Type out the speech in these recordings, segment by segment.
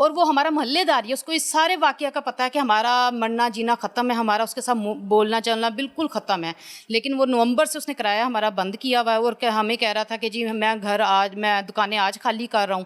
اور وہ ہمارا محلے دار ہے, اس کو اس سارے واقعہ کا پتہ ہے کہ ہمارا مرنا جینا ختم ہے, ہمارا اس کے ساتھ بولنا چلنا بالکل ختم ہے. لیکن وہ نومبر سے اس نے کرایہ ہمارا بند کیا ہوا ہے, اور ہمیں کہہ رہا تھا کہ جی میں گھر آج, میں دکانیں آج خالی کر رہا ہوں,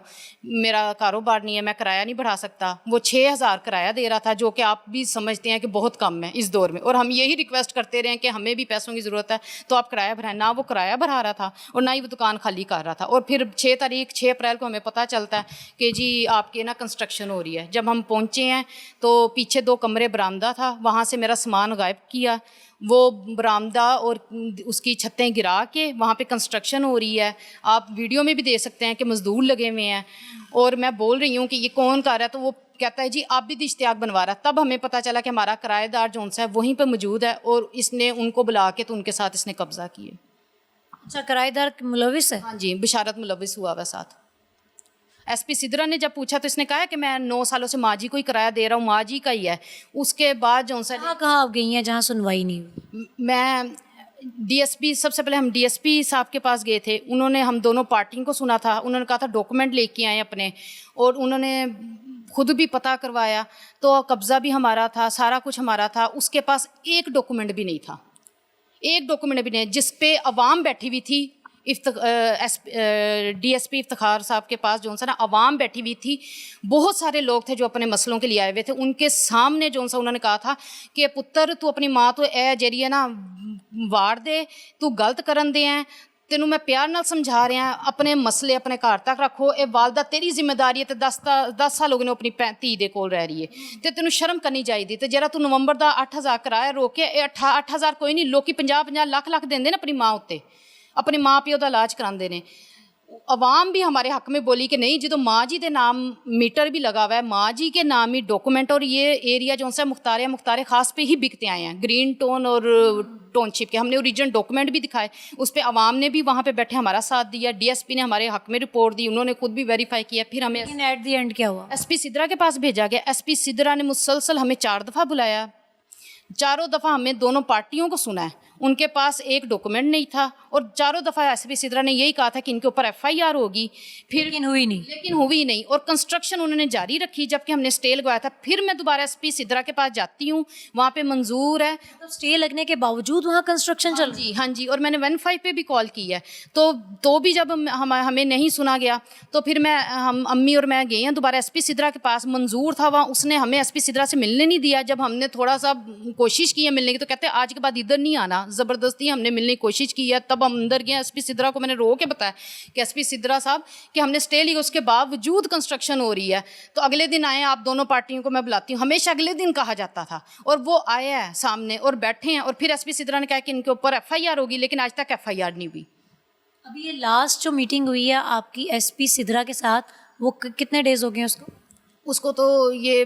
میرا کاروبار نہیں ہے, میں کرایہ نہیں بڑھا سکتا. وہ 6,000 کرایہ دے رہا تھا, جو کہ آپ بھی سمجھتے ہیں کہ بہت کم ہے اس دور میں, اور ہم یہی ریکویسٹ کرتے رہے ہیں کہ ہمیں بھی پیسوں کی ضرورت ہے تو آپ کرایہ بڑھائیں. نہ وہ کرایہ بڑھا رہا تھا اور نہ ہی وہ دکان خالی کر رہا تھا. اور پھر 6 اپریل کو ہمیں پتہ چلتا ہے کہ جی آپ کے نا کنسٹرکشن ہو رہی ہے. جب ہم پہنچے ہیں تو پیچھے 2 کمرے برآمدہ تھا, وہاں سے میرا سامان غائب کیا, وہ برآمدہ اور اس کی چھتیں گرا کے وہاں پہ کنسٹرکشن ہو رہی ہے. آپ ویڈیو میں بھی دیکھ سکتے ہیں کہ مزدور لگے ہوئے ہیں, اور میں بول رہی ہوں کہ یہ کون کر رہا ہے, تو وہ کہتا ہے جی آپ بھی اشتیاق بنوا رہا ہے. تب ہمیں پتہ چلا کہ ہمارا کرایہ دار جو ہے وہیں پہ موجود ہے, اور اس نے ان کو بلا کے تو ان کے ساتھ اس نے قبضہ کیے. اچھا, کرایہ دار ملوث ہے؟ ہاں جی, بشارت ملوث ہوا ہوا ساتھ. ایس پی سدرا نے جب پوچھا تو اس نے کہا کہ میں 9 سالوں سے ماں جی کو ہی کرایہ دے رہا ہوں, ماں جی کا ہی ہے. اس کے بعد جو سا کہاں آپ گئی ہیں جہاں سنوائی نہیں ہوئی؟ میں ڈی ایس پی, سب سے پہلے ہم ڈی ایس پی صاحب کے پاس گئے تھے. انہوں نے ہم دونوں پارٹیوں کو سنا تھا, انہوں نے کہا تھا ڈاکومنٹ لے کے آئیں اپنے, اور انہوں نے خود بھی پتہ کروایا تو قبضہ بھی ہمارا تھا, سارا کچھ ہمارا تھا. اس کے پاس ایک ڈاکومنٹ بھی نہیں تھا, ایک ڈاکومنٹ بھی نہیں, جس پہ عوام بیٹھی ہوئی تھی. ڈی ایس پی افتخار صاحب کے پاس جو سا نا عوام بیٹھی ہوئی تھی, بہت سارے لوگ تھے جو اپنے مسئلوں کے لیے آئے ہوئے تھے. ان کے سامنے جو سا انہوں نے کہا تھا کہ پتر تو اپنی ماں تو اے جری ہے نا وار دے, تو غلط کرن دے ہیں, تینوں میں پیار نال سمجھا رہے ہیں, اپنے مسئلے اپنے گھر تک رکھو, اے والدہ تیری ذمہ داری ہے, تے 10 سال ہو گئے اپنی دھی دے کول رہ رہی ہے, تے تینوں شرم کرنی چاہیے. تے جرا تو نومبر دا 8,000 کرایہ روکے, 8,000 کوئی نہیں, لوکی 50 لاکھ دیندے نا اپنی ماں اتنے, اپنے ماں پیو دا علاج کراندے نے. عوام بھی ہمارے حق میں بولی کہ نہیں, جدو ماں جی دے نام میٹر بھی لگا ہوا ہے, ماں جی کے نام ہی ڈاکومنٹ, اور یہ ایریا جو ہے مختار خاص پہ ہی بکتے آئے ہیں, گرین ٹون اور ٹاؤن شپ کے. ہم نے اوریجنل ڈاکومنٹ بھی دکھائے, اس پہ عوام نے بھی وہاں پہ بیٹھے ہمارا ساتھ دیا. ڈی ایس پی نے ہمارے حق میں رپورٹ دی, انہوں نے خود بھی ویریفائی کیا. پھر ہمیں ایٹ دی اینڈ کیا ہوا؟ ایس پی سدرا کے پاس بھیجا گیا. ایس پی سدرا نے مسلسل ہمیں 4 دفعہ بلایا, 4 دفعہ ہمیں دونوں پارٹیوں کو سنا ہے. ان کے پاس ایک ڈاکومنٹ نہیں تھا, اور 4 دفعہ ایس پی سدرا نے یہی کہا تھا کہ ان کے اوپر FIR ہوگی, پھر لیکن ہوئی نہیں. اور کنسٹرکشن انہوں نے جاری رکھی جبکہ ہم نے اسٹے لگوایا تھا. پھر میں دوبارہ ایس پی سدرا کے پاس جاتی ہوں, وہاں پہ منظور ہے, اسٹے لگنے کے باوجود وہاں کنسٹرکشن چل رہی ہے. ہاں جی, اور میں نے 15 پہ بھی کال کی ہے, تو بھی جب ہمیں نہیں سنا گیا تو پھر ہم امی اور میں گئے ہیں دوبارہ ایس پی سدرا کے پاس. منظور تھا وہاں, اس نے ہمیں ایس پی سدرا سے ملنے نہیں دیا. جب ہم نے تھوڑا سا کوشش کی ہے ملنے کی تو کہتے ہیں آج کے بعد ادھر نہیں آنا. زبردستی ہم نے ملنے کی کوشش کی ہے. تب ہم اندر گئے, ایس پی سدرا کو میں نے رو کے بتایا کہ ایس پی سدرا صاحب کہ ہم نے اسٹے لی, اس کے باوجود کنسٹرکشن ہو رہی ہے, تو اگلے دن آئے, آپ دونوں پارٹیوں کو میں بلاتی ہوں. ہمیشہ اگلے دن کہا جاتا تھا, اور وہ آیا ہے سامنے اور بیٹھے ہیں. اور پھر ایس پی سدرا نے کہا کہ ان کے اوپر FIR ہوگی, لیکن آج تک FIR نہیں ہوئی. ابھی یہ لاسٹ جو میٹنگ ہوئی ہے آپ کی ایس پی سدرا کے ساتھ, وہ کتنے ڈیز ہو گئے ہیں اس کو؟ تو یہ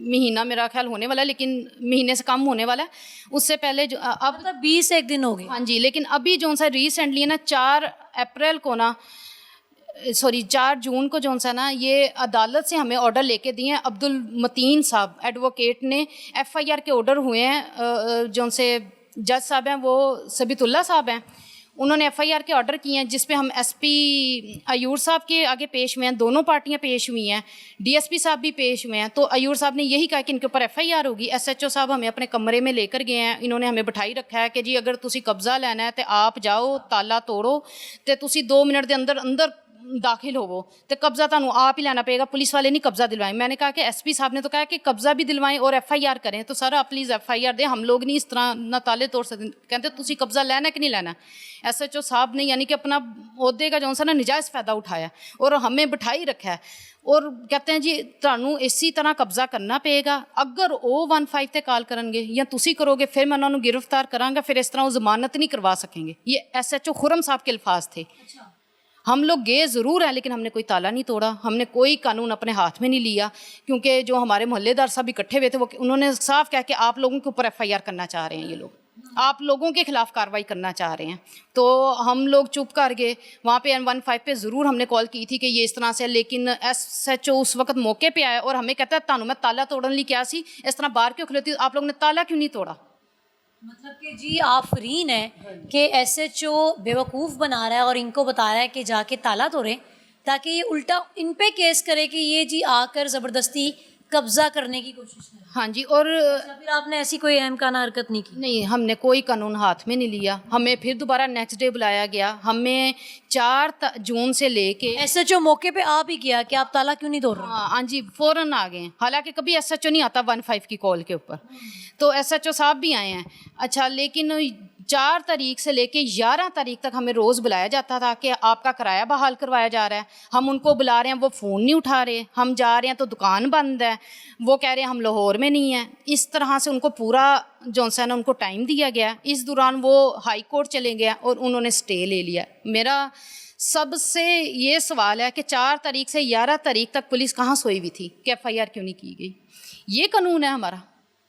مہینہ میرا خیال ہونے والا ہے, لیکن مہینے سے کم ہونے والا ہے. اس سے پہلے جو اب 20 دن ہو گئے. ہاں جی, لیکن ابھی جو سا ریسنٹلی نا 4 اپریل کو نا 4 جون کو جو سا نا یہ عدالت سے ہمیں آرڈر لے کے دیے ہیں. عبد المتین صاحب ایڈوکیٹ نے FIR کے آرڈر ہوئے ہیں, جو سے جج صاحب ہیں وہ ثبیت اللہ صاحب ہیں, انہوں نے FIR کے آرڈر کیے ہیں, جس پہ ہم ایس پی ایور صاحب کے آگے پیش ہوئے ہیں. دونوں پارٹیاں پیش ہوئی ہیں, DSP صاحب بھی پیش ہوئے ہیں. تو ایور صاحب نے یہی کہا کہ ان کے اوپر FIR ہوگی. SHO صاحب ہمیں اپنے کمرے میں لے کر گئے ہیں, انہوں نے ہمیں بٹھائی رکھا ہے کہ جی اگر تسی قبضہ لینا ہے تو آپ جاؤ, تالا توڑو, تو تسی 2 منٹ دے اندر داخل ہوو, تو قبضہ تانوں آپ ہی لینا پڑے گا, پولیس والے نہیں قبضہ دلوائیں. میں نے کہا کہ SP صاحب نے تو کہا کہ قبضہ بھی دلوائیں اور FIR کریں, تو سر آپ پلیز FIR دیں, ہم لوگ نہیں اس طرح نہ تالے توڑ سکتے. کہتے تسی قبضہ لینا کہ نہیں لینا. SHO صاحب نے یعنی کہ اپنا عہدے کا جو سا نا نجائز فائدہ اٹھایا اور ہمیں بٹھائی رکھا ہے, اور کہتے ہیں جی تانوں اسی طرح قبضہ کرنا پے گا. اگر وہ 15 تے کال کرن گے یا تسی کرو گے پھر میں انہوں نے گرفتار کراں گا, پھر اس طرح وہ ضمانت نہیں کروا سکیں گے. یہ SHO خرم صاحب کے الفاظ تھے. ہم لوگ گئے ضرور ہیں, لیکن ہم نے کوئی تالا نہیں توڑا, ہم نے کوئی قانون اپنے ہاتھ میں نہیں لیا, کیونکہ جو ہمارے محلے دار صاحب اکٹھے ہوئے تھے وہ انہوں نے صاف کہا کہ آپ لوگوں کے اوپر FIR کرنا چاہ رہے ہیں, یہ لوگ آپ لوگوں کے خلاف کارروائی کرنا چاہ رہے ہیں. تو ہم لوگ چپ کر گئے. وہاں پہ 15 پہ ضرور ہم نے کال کی تھی کہ یہ اس طرح سے, لیکن SHO اس وقت موقع پہ آیا اور ہمیں کہتا ہے تانوں میں تالا توڑن لی کیا سی, اس طرح باہر کیوں کھلوتی, آپ لوگوں نے تالا کیوں نہیں توڑا. مطلب کہ جی آفرین ہے کہ SHO بیوقوف بنا رہا ہے اور ان کو بتا رہا ہے کہ جا کے تالا توڑیں, تاکہ یہ الٹا ان پہ کیس کرے کہ یہ جی آ کر زبردستی قبضہ کرنے کی کوشش کرے. ہاں جی. اور پھر آپ نے ایسی کوئی اہم کانہ حرکت نہیں کی؟ نہیں، ہم نے کوئی قانون ہاتھ میں نہیں لیا. ہمیں پھر دوبارہ نیکسٹ ڈے بلایا گیا. ہمیں 4 جون سے لے کے ایس ایچ او موقع پہ آ بھی گیا کہ آپ تالا کیوں نہیں توڑ رہے؟ ہاں جی فوراً آ گئے ہیں. حالانکہ کبھی ایس ایچ او نہیں آتا 15 کی کال کے اوپر، تو ایس ایچ او صاحب بھی آئے ہیں. اچھا، لیکن 4 تاریخ سے لے کے 11 تاریخ تک ہمیں روز بلایا جاتا تھا کہ آپ کا کرایہ بحال کروایا جا رہا ہے. ہم ان کو بلا رہے ہیں، وہ فون نہیں اٹھا رہے. ہم جا رہے ہیں تو دکان بند ہے. وہ کہہ رہے ہیں ہم لاہور میں نہیں ہیں. اس طرح سے ان کو پورا جونسن ان کو ٹائم دیا گیا. اس دوران وہ ہائی کورٹ چلے گئے اور انہوں نے اسٹے لے لیا. میرا سب سے یہ سوال ہے کہ 4 تاریخ سے 11 تاریخ تک پولیس کہاں سوئی ہوئی تھی کہ ایف آئی آر کیوں نہیں کی گئی؟ یہ قانون ہے ہمارا؟